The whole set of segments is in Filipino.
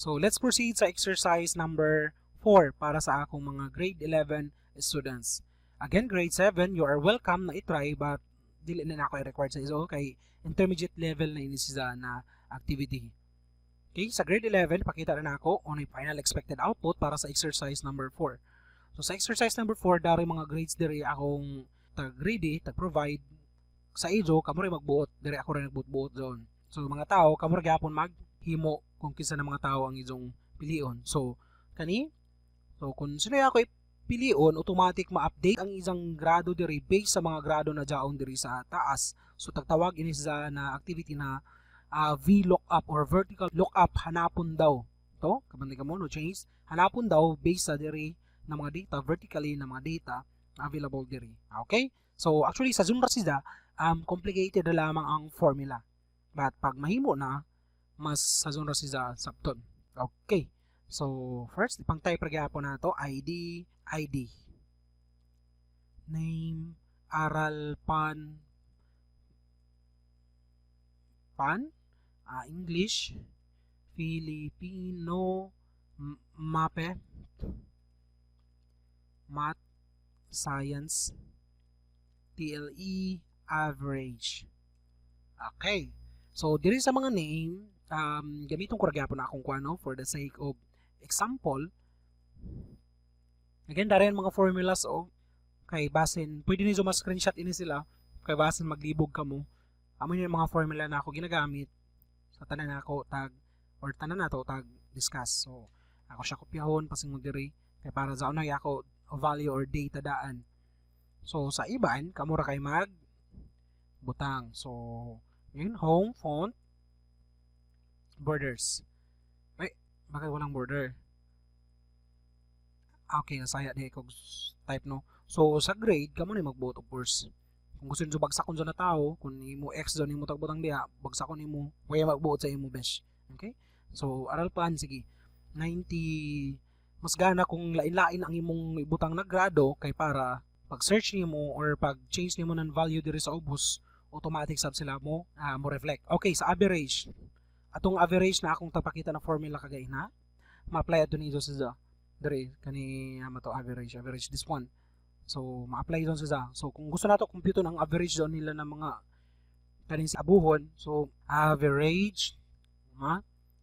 So let's proceed sa exercise number 4 para sa akong mga grade 11 students. Again, grade 7, you are welcome na i-try but dili na ako i-record sa iso kay intermediate level na ini siya na activity. Okay, sa grade 11, pakita na ako on a final expected output para sa exercise number 4. So sa exercise number 4, dari mga grades diri akong tag-ready, tag-provide sa ijo, kamo rin magbuot, diri ako rin nagbuot-buot doon. So mga tao, kamo rin gyapon maghimo kung kinsa na mga tao ang ijong pilion. So kung sino ako pilion, automatic ma-update ang isang grado diri based sa mga grado na jaon diri sa taas. So tagtawag ini sa na activity na VLOOKUP or vertical lookup, hanapon daw. To, kabantay ka mo, no change. Hanapon daw based sa diri na mga data, vertically na mga data available diri. Okay? So actually sa Zoom rasida, complicated na lamang ang formula. But pag mahimo na, mas sa Zoom rasida sabton. Okay. So first, ipang type ra gyapon nato ID, name, aral, pan, English, Filipino, MAPE, Math, Science, TLE, Average. Okay. So, diri sa mga name, gamitong ko ra gyapon na akong kuano for the sake of example. Again, dari mga formulas kay basin, pwede niyo ma-screenshot ini sila kay basin maglibog kamo. Amo yung mga formula na ako ginagamit sa tanan nako tanan nato tag discuss. So ako siya kopyahon pasingod diri kay para sa unay ako value or data daan. So sa iban kamo ra kay mag butang. So yun, home, font, borders. Ay, bakit walang border? Okay, nasaya di ko type no. So sa grade kamo ni magbuot of course. Kung gusto niyo bagsakon na tao, kung imo X zone imo tagbutang diha, bagsakon nimo, waya magbuot sa imo besh. Okay? So aral pan sige. 90 mas gana kung lain-lain ang imong ibutang na grado kay para pag search nimo or pag change nimo ng value diri sa ubos, automatic sab sila mo reflect. Okay, sa average. Atong average na akong tapakita na formula kagay na ma-apply ato ni sa diri kani mato average this one. So, ma-apply doon sa. So, kung gusto nato compute ang average doon nila ng mga kanin sa abuhon, so, average,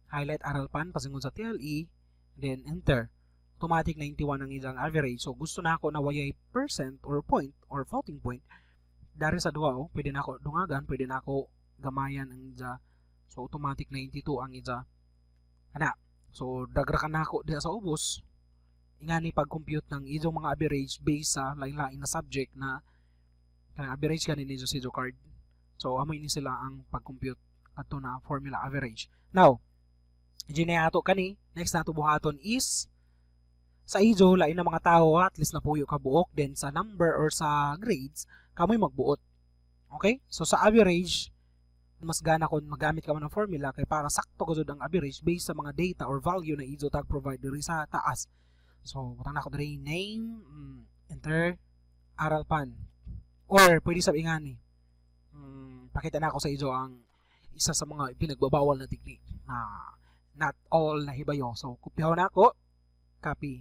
highlight aral pan, pasingon sa TLE, then enter. Automatic 91 ang isang average. So, gusto na ako na wayay percent or point or floating point. Dari sa duwa, pwede na ako dungagan, pwede na ako gamayan ang isa. So, automatic 92 ang isa. So, dagrakan na ako diya sa ubos. Ingani pag-compute ng izong mga average based sa lain-lain na subject na average kanin ni Jose card. So amoy ni sila ang pag-compute ato na formula average. Now, ginayato kani next nato buhaton is sa izo lain na mga tao at least na puyo ka buok, then sa number or sa grades kamoy magbuot. Okay? So sa average mas gana kon magamit ka man ng formula kay para sakto gud ang average based sa mga data or value na izo tag provide diri sa taas. So, butang na ako diri name, enter, aral pan. Or, pwede sabi nga ni, pakita na ako sa ijo ang isa sa mga pinagbabawal na technique na not all na hibayo. So, kopyaw na ako, copy,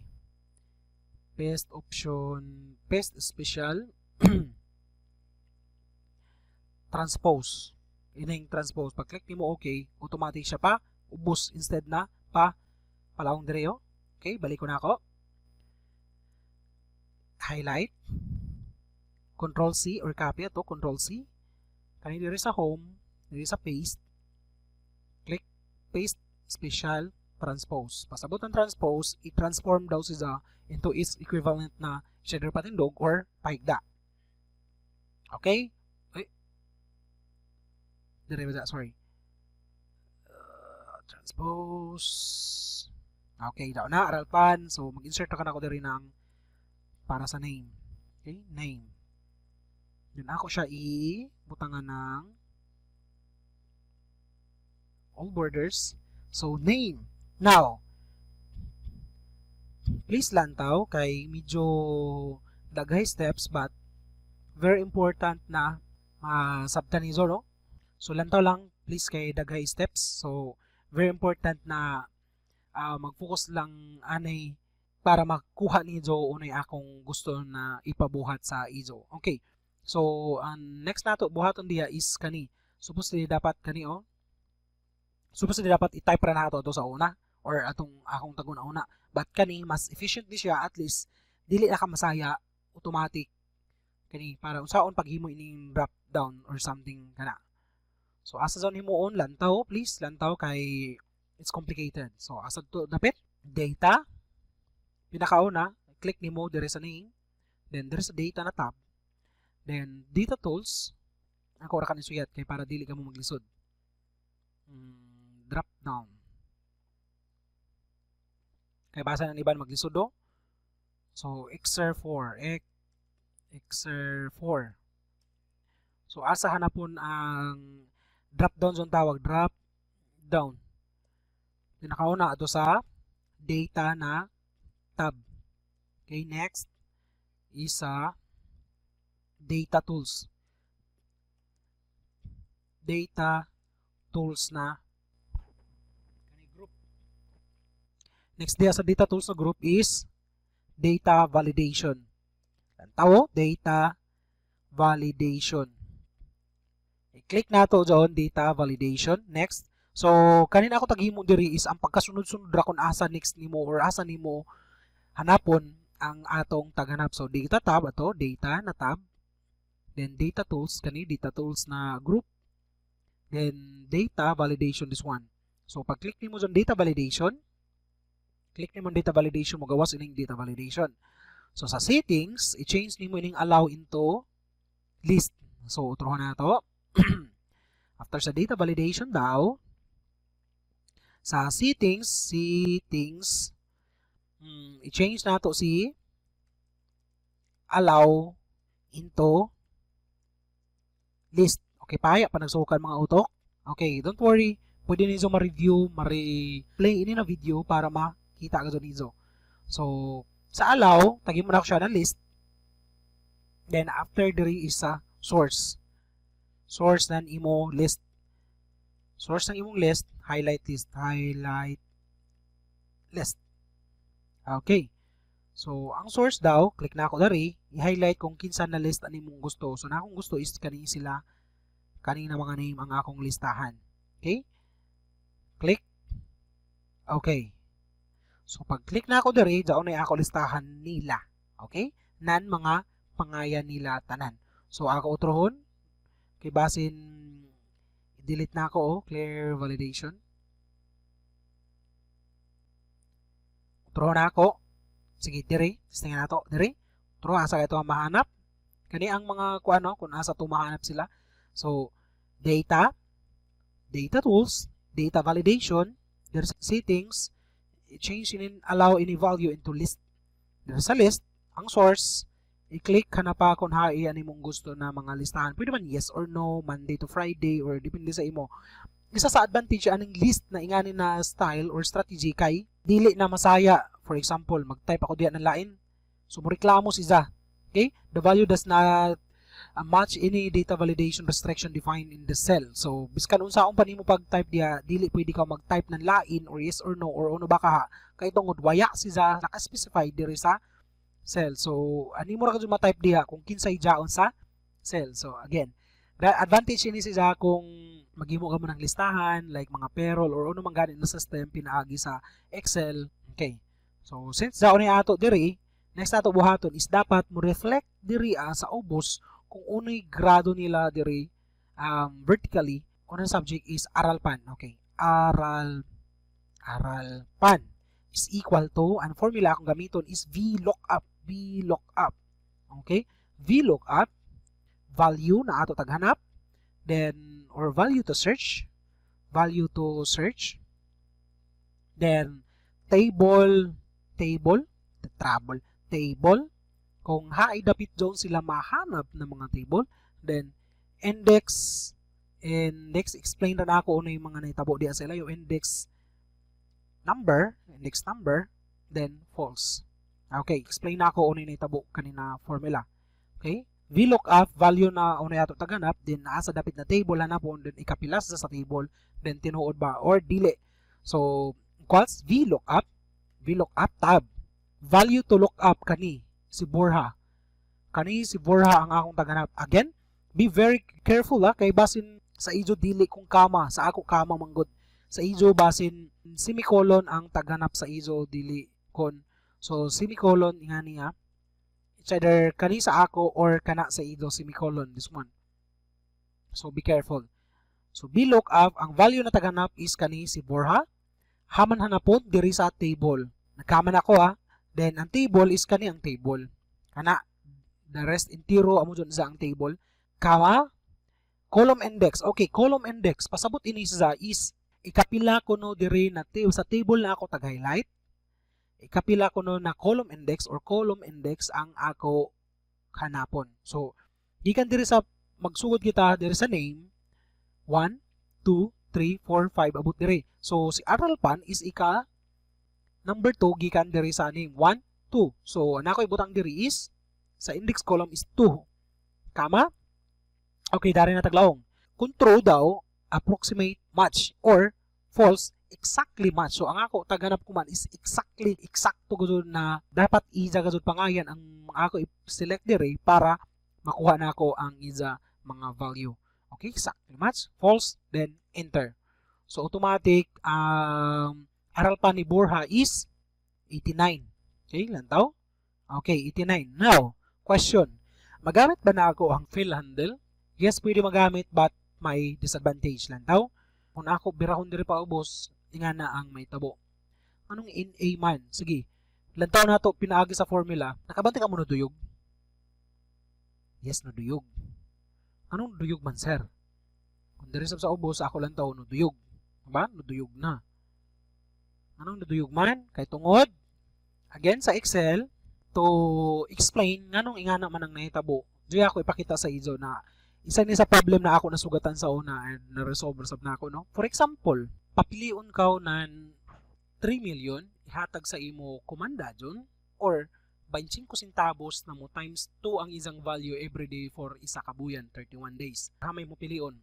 paste option, paste special, transpose. Yun yung transpose. Pag-click mo okay, automatic siya pa, ubos instead na palawang diri. Okay, balik ko na ako. Highlight, Control C or copy ito, Control C. Kani diri sa home, diri sa paste, click paste special transpose. Pasabot ang transpose, i-transform daw siya into its equivalent na shader patindog or paigda. Okay? Dire ba sorry. Transpose. Okay, daw na aral pan. So mag-insert ka na ako diri ng para sa name. Okay, name. Then ako siya butangan ng all borders. So name. Now, please lantaw kay medyo daghay steps but very important na sabtanizo no. So lantaw lang please kay daghay steps. So very important na mag-focus lang anay para makuha ni Joe unay akong gusto na ipabuhat sa izo. Okay. So, next nato buhaton diya is kani. Supposedly dapat kani supposedly dapat i-type ra nato to sa una or atong akong tagon una. But kani mas efficient di siya, at least dili na ka masaya, automatic kani para unsaon paghimo ining drop down or something kana. So asa zon himuon lantaw, please lantaw kay it's complicated. So asa to dapit data, pinakauna click nimo dire sa name, then there sa data na tab, then data tools ako ra kanisuyat kay para dili ka mo maglisod. Drop down kay basa ng iban maglisod do. So exer 4 so asa hanapon ang drop down zone tawag, drop down pinakauna ato sa data na tab. Okay, next is data tools na group. Next dia sa data tools na group is data validation. Lantaw, data validation. I-click nato dyan, data validation. Next. So, kanina ako taghimo diri is ang pagkasunod-sunod ra kung asa next nimo or asa nimo hanapon ang atong taghanap. So, data tab ato, data na tab. Then data tools kani, data tools na group. Then data validation, this one. So, pag click nimo dyan data validation, mo gawas ining data validation. So, sa settings, i-change nimo ining allow into list. So, utrohan na to. After sa data validation daw, sa settings, i-change na to si allow into list. Okay, paya pa nagsukan mga utok. Okay, don't worry. Pwede nizo ma-review, ma-replay ini na video para makita ka nizo. So, sa allow, tagin mo na siya ng list. Then, after diri is sa source. Source ng imo list. Source ng imong list, highlight list. Okay. So, ang source daw, click na ako dari, i-highlight kung kinsa na list ani mong gusto. So, na akong gusto is kanina mga name ang akong listahan. Okay? Click. Okay. So, pag click na ako dari, daon na ako listahan nila. Okay? Nan mga pangayan nila tanan. So, ako utrohon. Kay basin, delete na ako, clear validation. Utrohon na ako. Sige, diri. Tingnan nato, diri. Utrohon, asa ito ang mahanap. Kani ang mga kung asa ito mahanap sila. So, data tools, data validation, there's settings, change in allow any value into list. There's a list, ang source, i-click ka na pa kung ani mong gusto na mga listahan. Pwede man yes or no, Monday to Friday, or depende sa imo. Isa sa advantage aning list na ingani na style or strategy kay dili na masaya. For example, mag-type ako diyan ng lain. So, moreklamo siya. Okay? The value does not match any data validation restriction defined in the cell. So, biskan unsaon pa nimo pag-type diya, dili pwede ka mag-type ng lain or yes or no or ano ba ka kay tungod waya siya naka-specify diri sa cell. So, ani mo ra kadto ma-type diha kung kinsay jaon sa cell. So, again, the advantage ini siya kung maghimo ka mo ng listahan like mga payroll or ano man gani na system pinaagi sa Excel. Okay. So, since jaon ni ato diri, next ato buhaton is dapat mo reflect diri sa ubos kung unoy grado nila diri vertically. Unang subject is aralpan. Okay. Aralpan is equal to, ang formula akong gamiton is VLOOKUP. Okay? VLOOKUP, value na ato taghanap, then, or value to search, then, table, kung haay dapit dyan sila mahanap ng mga table, then, index, explain na ako ano yung mga naitabo diya sila, yung index number, then false. Okay, explain na ako ano yung naitabo kanina formula. Okay, VLOOKUP, value na ano yato taganap, then nasa dapit na table hanapon, then ikapilas sa table, then tinuod ba or dili. So, equals VLOOKUP tab. Value to look up kani si Borja. Kani si Borja ang akong taganap. Again, be very careful kay basin sa ijo dili kung kama, sa ako kama manggod. Sa ijo basin semicolon ang taganap sa ijo dili kon. So semicolon ingani it's either kani sa ako or kana sa ijo semicolon, this one. So be careful. So VLOOKUP ang value na taganap is kani si Borja. Haman hanapon diri sa table. Nagkaman ako Then ang table is kani ang table. Kana the rest intiro amo dyan sa ang table. Kama column index. Okay, column index. Pasabot ini sa is ikapila ko no diri na sa table na ako tag-highlight. Ikapila ko no na column index or column index ang ako hanapon. So gikan diri sa magsugod kita diri sa name 1, 2, 3, 4, 5 abot diri. So si aral pan is number 2 gikan diri sa name 1, 2. So nako ibutang diri is sa index column is 2. Kama? Okay, dari na taglaong. Kung true daw, approximate match or false, exactly match. So ang ako taganap ko man is eksakto gud na dapat iza gud pangayan ang ako i-select diri para makuha na ako ang iza mga value. Okay, exactly match, false, then enter. So automatic aral pa ni Borja is 89. Okay, lantaw? Okay, 89. Now, question. Magamit ba na ako ang fill handle? Yes, pwede magamit but may disadvantage lantaw. Kung ako birahon diri pa ubos, ingana ang may tabo. Anong in A man? Sige. Lantaw na to pinaagi sa formula. Nakabante ka mo no duyog? Yes, no duyog. Anong duyog man, sir? Kung diri sa ubos, ako lantaw no duyog. Diba? No duyog na. Anong naduyog man? Kay tungod. Again, sa Excel, to explain nganong ingana man ang nahitabo. Diya ako ipakita sa izo na isa ni sa problem na ako nasugatan sa una and na-resolve sab na ako, no? For example, papiliun ka nan 3 million ihatag sa imo komanda dyon or 25 centavos na mo times 2 ang isang value every day for isa ka buyan, 31 days. Hamay mo pilion.